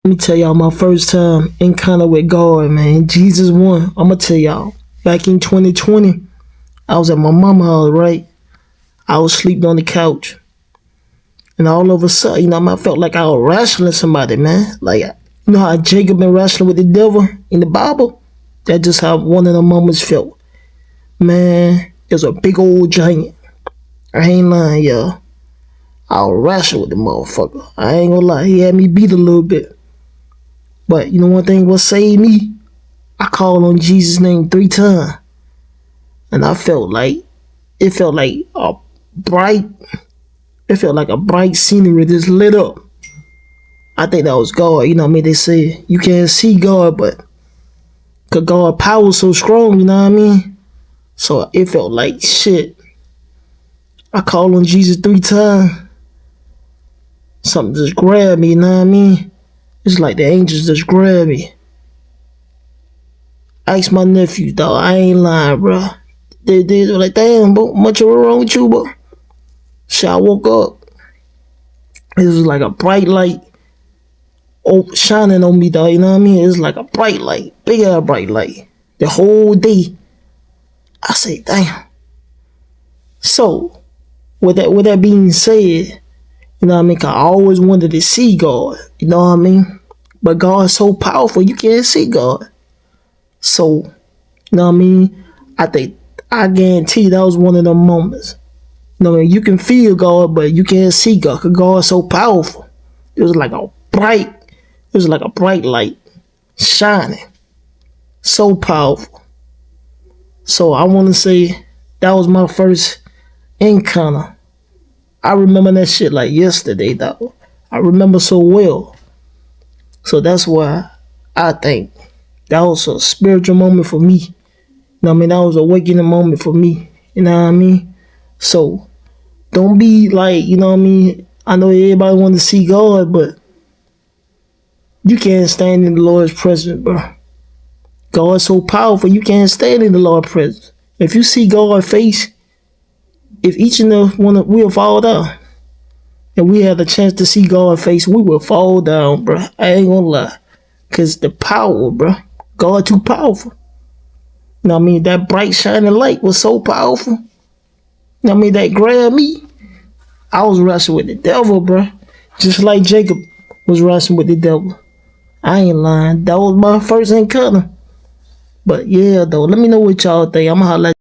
Let me tell y'all my first time encounter with God, man. Jesus won. I'ma tell y'all. Back in 2020, I was at my mama's house, right? I was sleeping on the couch. And all of a sudden, I felt like I was wrestling somebody, man. Like, you know how Jacob been wrestling with the devil in the Bible? That's just how one of the moments felt. Man, there's a big old giant. I ain't lying, y'all. I was wrestling with the motherfucker. I ain't gonna lie. He had me beat a little bit. But you know one thing what saved me? I called on Jesus' name 3 times. And it felt like a bright scenery just lit up. I think that was God. You know what I mean? They say you can't see God, but cause God's power so strong, you know what I mean? So it felt like shit. I called on Jesus 3 times. Something just grabbed me, you know what I mean? It's like the angels just grabbed me. I asked my nephew, dog. I ain't lying, bro. They were like, damn, bro, much wrong with you, bro? Shit, I woke up. It was like a bright light shining on me, dog. You know what I mean? It was like a bright light, big ass bright light. The whole day. I say, damn. So, with that being said, you know what I mean? 'Cause I always wanted to see God. You know what I mean? But God's so powerful, you can't see God. So, you know what I mean? I guarantee that was one of them moments. You know what I mean? You can feel God, but you can't see God because God's so powerful. It was like a bright light shining. So powerful. So I want to say that was my first encounter. I remember that shit like yesterday, though. I remember so well. So that's why I think that was a spiritual moment for me. You know what I mean? That was a awakening moment for me. You know what I mean? So don't be like, you know what I mean? I know everybody want to see God, but you can't stand in the Lord's presence, bro. God's so powerful, you can't stand in the Lord's presence. If you see God's face, if each and every one we'll fall down. And we had a chance to see God's face, we will fall down, bro. I ain't gonna lie. Cause the power, bro. God too powerful. You know what I mean? That bright shining light was so powerful. You know what I mean? That grabbed me. I was wrestling with the devil, bro. Just like Jacob was wrestling with the devil. I ain't lying. That was my first encounter. But yeah, though, let me know what y'all think. I'ma holla at